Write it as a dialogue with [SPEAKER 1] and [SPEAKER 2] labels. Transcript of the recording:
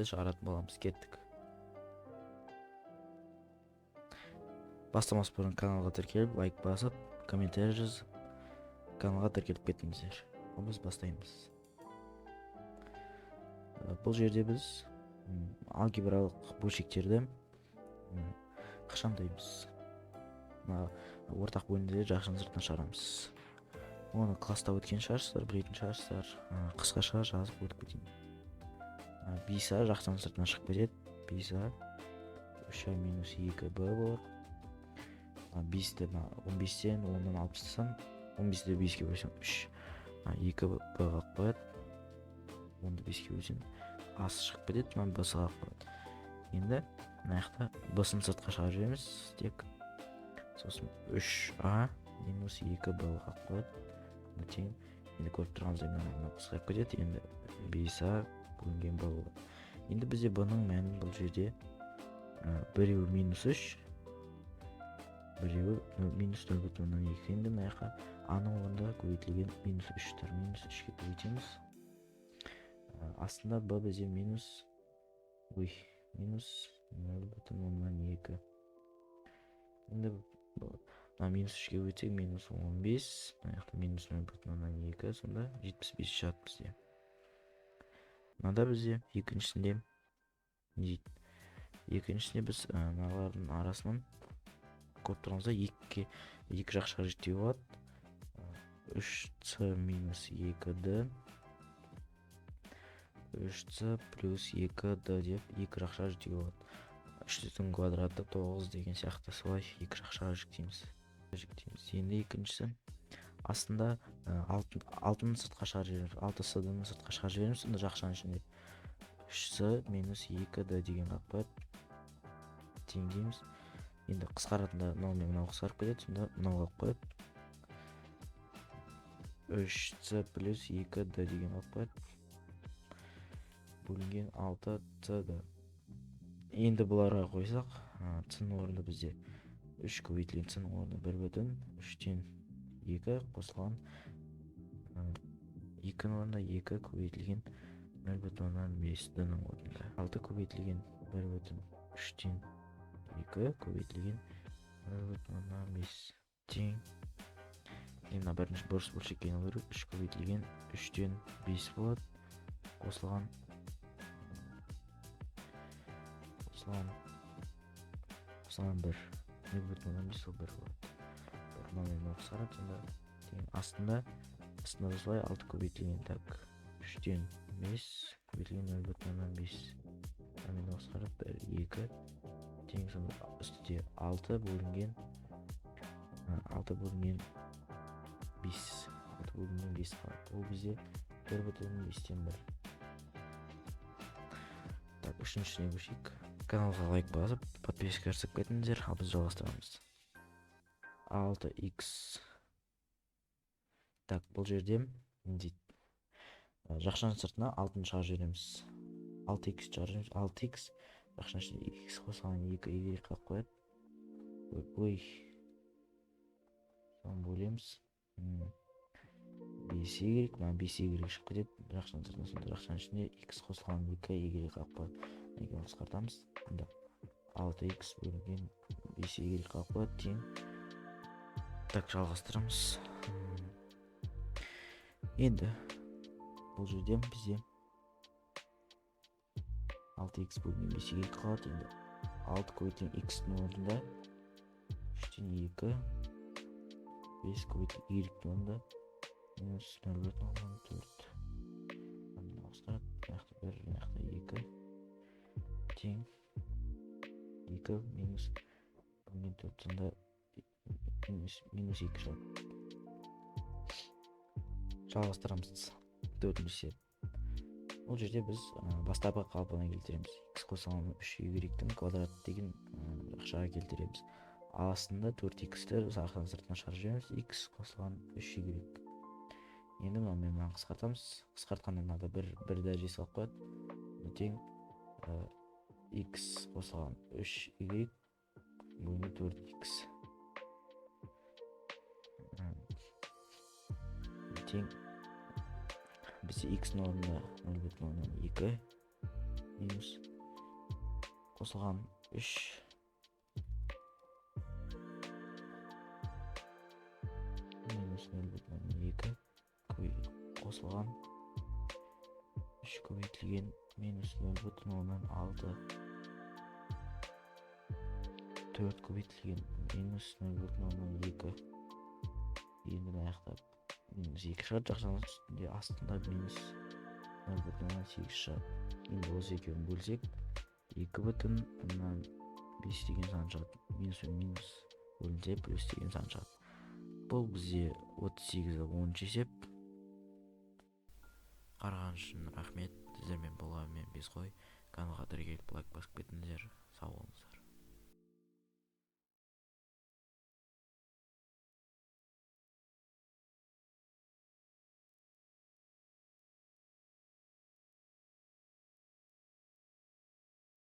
[SPEAKER 1] шығаратын боламыз. Кеттік. Бастамас бұрын каналға тіркеліп, лайк басып, комментарий жазып, каналға тіркеліп кетіңіздер. Біз бастаймыз. Бұл жерде біз алгебралық бөлшектерді қашандаймыз. Ортақ бөлімдерді жақшаның сыртына шығарамыз. Оны класста өткен шығарсыздар, білетін шығарсыздар. Қысқаша жазып өтіп кетейін. Биса жақшаның сыртына шығып кетеді. Биса 3 минус 2b болады. 5-ті 15-тен 10-дан алып тастасам, 15-ті 5-ке бөлсем 3. 2b қалып қояды. 10-ды 5-ке бөлсем асы шығып кетеді, b қалып қояды. Енді мына жақта b-сын сыртқа шығарып жібереміз. Тек сосын 3a минус 2b қалып қояды. Тең. Енді көріп тұрғанымыздай мына қысқарып кетеді. Енді 5a бөлінген b болады. Енді бізде b-ның мәні бұл жерде біреуі минус 3, біреуі минус 0,2. Енді мына жаққа а-ның орнында көбейтілген минус 3 тұр. Минус 3-ке көбейтеміз. Астында b бізде минус 0,2. Енді минус 3-ке көбейтсек минус 15. Мына жақта минус 0,2. Сонда 75 шығады бізде. Мынада бізде екіншісінде біз мыналардың арасынан көріп тұрғанымызда 2 жақшаға жетеу болады. 3c минус 2d 3c плюс 2d деп 2 жақшаға жетеу болады. 3-дің квадраты 9 деген сияқты солай 2 жақшаға жүктейміз. Енді екіншісі астында 6-ны сыртқа шығарып жібереміз. 6c-ны сыртқа шығарып жібереміз. Сонда жақшаның ішінде 3c минус 2d деген қалып қояды. Тең дейміз. Енді қысқаратында мынау мен мынау қысқарып кетеді. Сонда мынау қалып қояды. 3c плюс 2d деген қалып қояды. Бөлінген 6c-ді. Енді бұларға қойсақ, c-ның орнында бізде 3 көбейтілген c-ның орнында 1 бүтін 3-тен 2 қосылған 2-ның орнында 2 көбейтілген 1 бүтін 5-дің орнында 6 көбейтілген 1 бүтін 3-тен 2 көбейтілген 1 бүтін 5 тең. Енді бірінші бұрыс бөлшекке айналу керек. 3 көбейтілген 3-тен 5 болады. Қосылған 1 1 бүтін 5 ол 1 болады. Мынау қысқарады. Сонда тең астында солай 6 көбейтілген 3-тен 5 көбейтілген 1 бүтін 5. Мынау қысқарады 2 тең. Сонда үстіде 6 бөлінген 5 қалады. Ол бізде 1 бүтін 5-тен 1. Үшіншісіне көшейік. Каналға лайк басып, подписка жасап кетіңіздер, ал біз жалғастырамыз. 6x. Бұл жерде жақшаның сыртына 6-ны шығарып жібереміз. 6x шығарып жібереміз. 6x жақшаның ішінде x қосылған 2y қалып қояды. Соны бөлеміз. 5y, 5y шығып кетеді. Жақшаның сыртына, сонда жақшаның ішінде x қосылған 2y қалып қояды. Екеуін қысқартамыз. 6x бөлінген 5y қалып қояды тең. Жалғастырамыз. Енді бұл жерде бізде 6x бөлінген 5y қалады. Енді 6 көбейтілген x-ның орнында 3-тен 2 5 көбейтілген y-ның орнында минус 0,4. Қысқарады. Мынақты 1, мынақты 2 тең 2 минус 4. Сонда минус 2 шығады. Жалғастырамыз. 4-ші. Бұл жерде біз бастапқы қалпына келтіреміз. X қосылған 3y-дің квадраты деген жақшаға келтіреміз. Астында 4x-ті жақшаның сыртына шығарып жібереміз. X қосылған 3y. Енді мынаны қысқартамыз. Қысқартқанда мынада 1 дәрежесі қалып қояды. Тең x қосылған 3y бөлінген 4x. Тең бізде x-ның орнында 0,2 минус қосылған 3 минус 0,2 қосылған 3 көбейтілген минус 0,6 4 көбейтілген минус 0,2 енді аяқтап минус 2 шығады жақшаның үстінде астында минус 0,8 шығады. Енді осы екеуін бөлсек 2,5 деген сан шығады. Минус бөлінсе плюс деген сан шығады. Бұл бізде 38-10 есеп. Қараған үшін рахмет. Сіздермен болған мен Бесқой. Каналға тіркеліп лайк басып кетіңіздер. Сау болыңыздар.